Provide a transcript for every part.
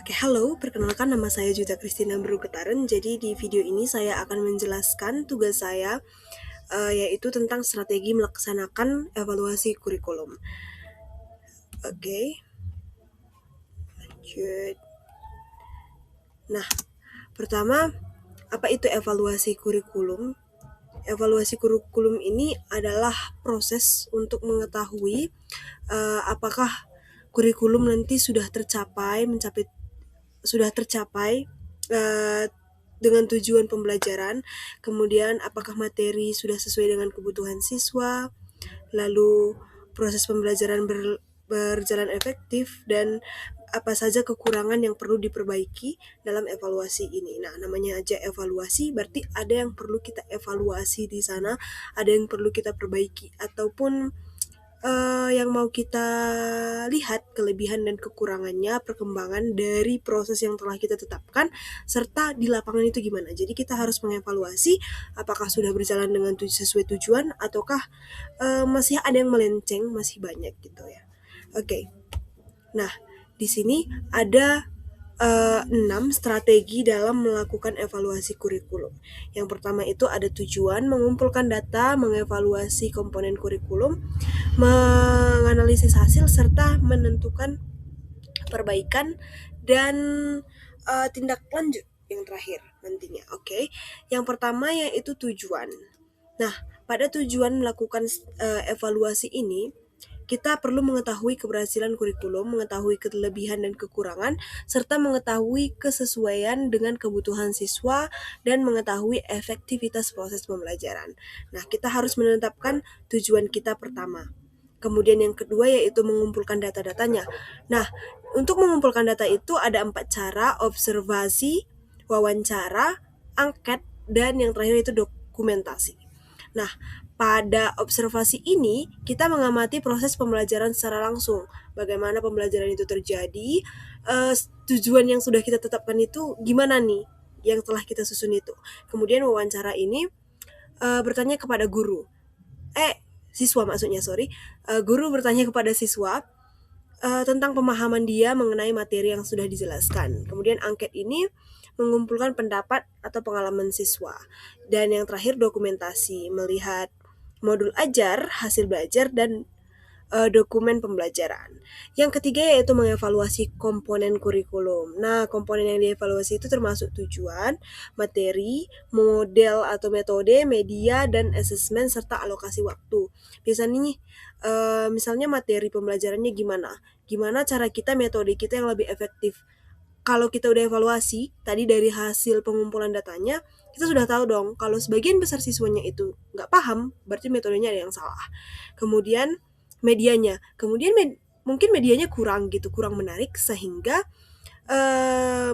Oke, halo, perkenalkan nama saya Juta Kristina Beruketaren. Jadi di video ini saya akan menjelaskan tugas saya, yaitu tentang strategi melaksanakan evaluasi kurikulum. Oke, lanjut. Nah, pertama, apa itu evaluasi kurikulum? Evaluasi kurikulum ini adalah proses untuk mengetahui apakah kurikulum nanti sudah tercapai dengan tujuan pembelajaran, kemudian apakah materi sudah sesuai dengan kebutuhan siswa, lalu proses pembelajaran berjalan efektif, dan apa saja kekurangan yang perlu diperbaiki dalam evaluasi ini. Nah, namanya aja evaluasi, berarti ada yang perlu kita evaluasi di sana, ada yang perlu kita perbaiki, ataupun yang mau kita lihat kelebihan dan kekurangannya, perkembangan dari proses yang telah kita tetapkan, serta di lapangan itu gimana. Jadi kita harus mengevaluasi apakah sudah berjalan dengan sesuai tujuan, ataukah masih ada yang melenceng, masih banyak gitu ya. Oke. Nah, di sini ada 6 strategi dalam melakukan evaluasi kurikulum. Yang pertama itu ada tujuan, mengumpulkan data, mengevaluasi komponen kurikulum, menganalisis hasil, serta menentukan perbaikan dan tindak lanjut yang terakhir nantinya. Oke. Yang pertama yaitu tujuan. Nah, pada tujuan melakukan evaluasi ini, kita perlu mengetahui keberhasilan kurikulum, mengetahui kelebihan dan kekurangan, serta mengetahui kesesuaian dengan kebutuhan siswa, dan mengetahui efektivitas proses pembelajaran. Nah, kita harus menetapkan tujuan kita pertama. Kemudian yang kedua yaitu mengumpulkan data-datanya. Nah, untuk mengumpulkan data itu ada 4 cara: observasi, wawancara, angket, dan yang terakhir itu dokumentasi. Nah, pada observasi ini, kita mengamati proses pembelajaran secara langsung. Bagaimana pembelajaran itu terjadi, tujuan yang sudah kita tetapkan itu gimana nih, yang telah kita susun itu. Kemudian wawancara ini bertanya kepada guru. Siswa maksudnya, sorry. Guru bertanya kepada siswa tentang pemahaman dia mengenai materi yang sudah dijelaskan. Kemudian angket ini mengumpulkan pendapat atau pengalaman siswa. Dan yang terakhir dokumentasi, melihat modul ajar, hasil belajar, dan dokumen pembelajaran. Yang ketiga yaitu mengevaluasi komponen kurikulum. Nah, komponen yang dievaluasi itu termasuk tujuan, materi, model atau metode, media, dan asesmen, serta alokasi waktu. Biasanya nih, misalnya materi pembelajarannya gimana? Gimana cara kita, metode kita yang lebih efektif? Kalau kita udah evaluasi, tadi dari hasil pengumpulan datanya, kita sudah tahu dong, kalau sebagian besar siswanya itu nggak paham, berarti metodenya ada yang salah. Kemudian medianya, mungkin medianya kurang menarik, sehingga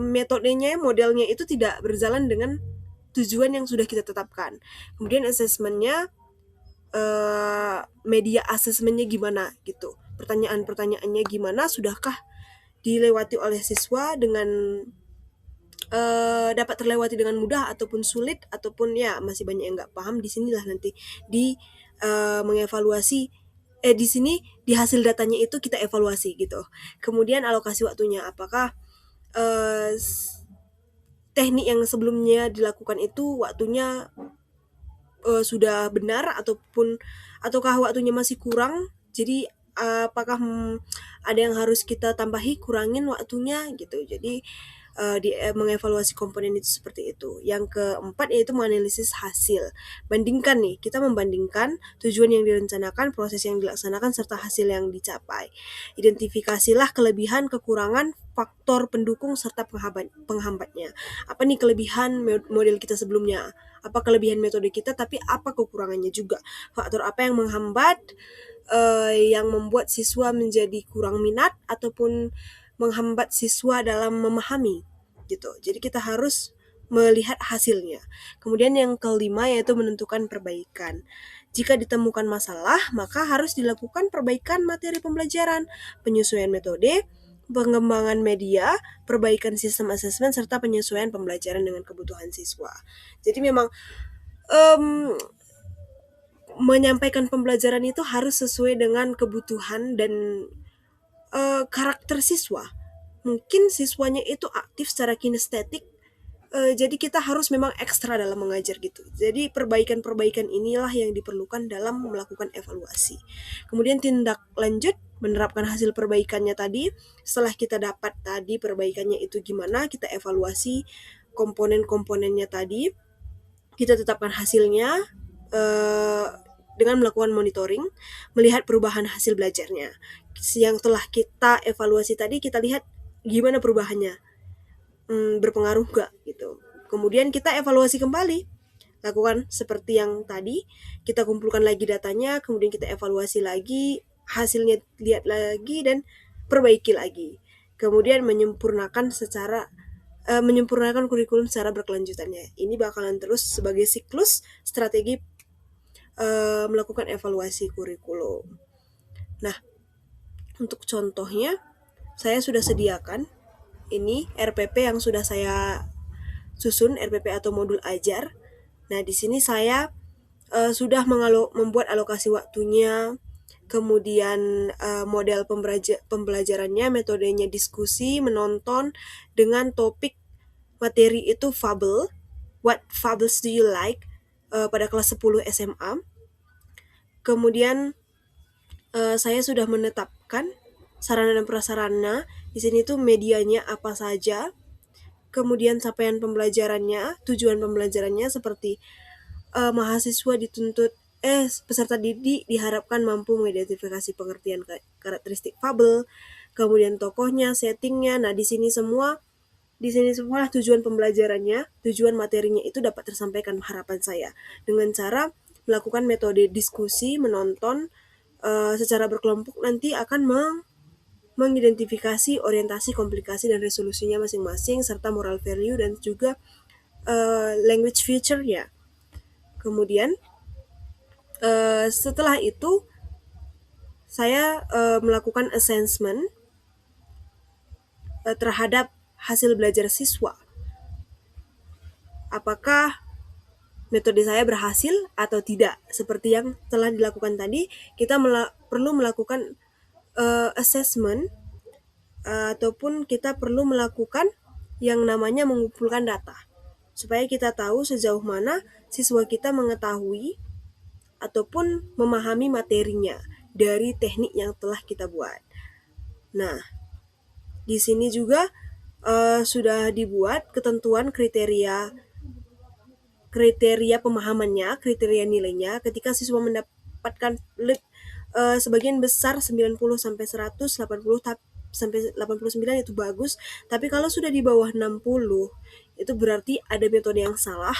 metodenya, modelnya itu tidak berjalan dengan tujuan yang sudah kita tetapkan. Kemudian asesmennya, media asesmennya gimana gitu, pertanyaan-pertanyaannya gimana, sudahkah dilewati oleh siswa dengan dapat terlewati dengan mudah ataupun sulit, ataupun ya masih banyak yang nggak paham. Di sinilah nanti di mengevaluasi, di sini di hasil datanya itu kita evaluasi gitu. Kemudian alokasi waktunya, apakah teknik yang sebelumnya dilakukan itu waktunya sudah benar, ataukah waktunya masih kurang. Jadi apakah ada yang harus kita tambahi, kurangin waktunya gitu. Jadi mengevaluasi komponen itu seperti itu. Yang keempat yaitu menganalisis hasil. Kita membandingkan tujuan yang direncanakan, proses yang dilaksanakan, serta hasil yang dicapai. Identifikasilah kelebihan, kekurangan, faktor pendukung, serta penghambatnya. Apa nih kelebihan model kita sebelumnya? Apa kelebihan metode kita, tapi apa kekurangannya juga? Faktor apa yang menghambat, yang membuat siswa menjadi kurang minat, ataupun menghambat siswa dalam memahami gitu. Jadi kita harus melihat hasilnya. Kemudian yang kelima yaitu menentukan perbaikan. Jika ditemukan masalah, maka harus dilakukan perbaikan materi pembelajaran, penyesuaian metode, pengembangan media, perbaikan sistem asesmen, serta penyesuaian pembelajaran dengan kebutuhan siswa. Jadi memang menyampaikan pembelajaran itu harus sesuai dengan kebutuhan dan karakter siswa. mungkin siswanya itu aktif secara kinestetik, jadi kita harus memang ekstra dalam mengajar gitu. Jadi perbaikan-perbaikan inilah yang diperlukan dalam melakukan evaluasi. Kemudian tindak lanjut menerapkan hasil perbaikannya tadi. Setelah kita dapat tadi perbaikannya itu gimana, kita evaluasi komponen-komponennya tadi, kita tetapkan hasilnya dengan melakukan monitoring, melihat perubahan hasil belajarnya. Yang telah kita evaluasi tadi, kita lihat gimana perubahannya, berpengaruh nggak gitu. Kemudian kita evaluasi kembali, lakukan seperti yang tadi, kita kumpulkan lagi datanya, kemudian kita evaluasi lagi, hasilnya lihat lagi dan perbaiki lagi. Kemudian menyempurnakan kurikulum secara berkelanjutannya. Ini bakalan terus sebagai siklus strategi melakukan evaluasi kurikulum. Nah, untuk contohnya, saya sudah sediakan ini RPP yang sudah saya susun, RPP atau modul ajar. Nah, di sini saya sudah membuat alokasi waktunya, kemudian model pembelajarannya, metodenya diskusi, menonton, dengan topik materi itu fable, what fables do you like, pada kelas 10 SMA. Kemudian saya sudah menetapkan sarana dan prasarana. Di sini tuh medianya apa saja, kemudian capaian pembelajarannya, tujuan pembelajarannya seperti mahasiswa dituntut peserta didik diharapkan mampu mengidentifikasi pengertian karakteristik fabel, kemudian tokohnya, settingnya. Nah, di sini semua tujuan pembelajarannya, tujuan materinya itu dapat tersampaikan, harapan saya, dengan cara melakukan metode diskusi, menonton secara berkelompok, nanti akan mengidentifikasi orientasi, komplikasi, dan resolusinya masing-masing, serta moral value dan juga language feature-nya. Kemudian setelah itu saya melakukan assessment terhadap hasil belajar siswa. Apakah metode saya berhasil atau tidak? Seperti yang telah dilakukan tadi, kita perlu melakukan assessment ataupun kita perlu melakukan yang namanya mengumpulkan data, supaya kita tahu sejauh mana siswa kita mengetahui ataupun memahami materinya dari teknik yang telah kita buat. Nah, di sini juga sudah dibuat ketentuan kriteria pemahamannya, kriteria nilainya ketika siswa mendapatkan sebagian besar 90 sampai 100, 80 sampai 89 itu bagus, tapi kalau sudah di bawah 60 itu berarti ada metode yang salah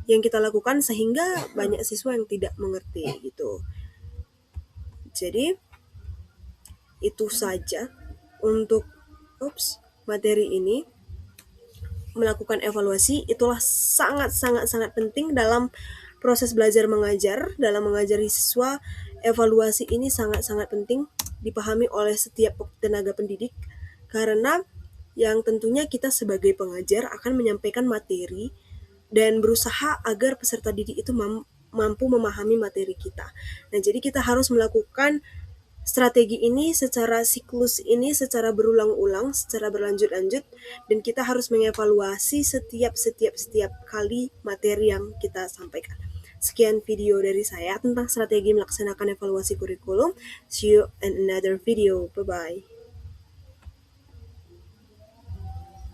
yang kita lakukan sehingga banyak siswa yang tidak mengerti gitu. Jadi itu saja untuk materi ini. Melakukan evaluasi itulah sangat penting dalam proses belajar mengajar, dalam mengajari siswa. Evaluasi ini sangat penting dipahami oleh setiap tenaga pendidik, karena yang tentunya kita sebagai pengajar akan menyampaikan materi dan berusaha agar peserta didik itu mampu memahami materi kita. Nah, jadi kita harus melakukan strategi ini secara siklus ini, secara berulang-ulang, secara berlanjut-lanjut, dan kita harus mengevaluasi setiap kali materi yang kita sampaikan. Sekian video dari saya tentang strategi melaksanakan evaluasi kurikulum. See you in another video. Bye-bye.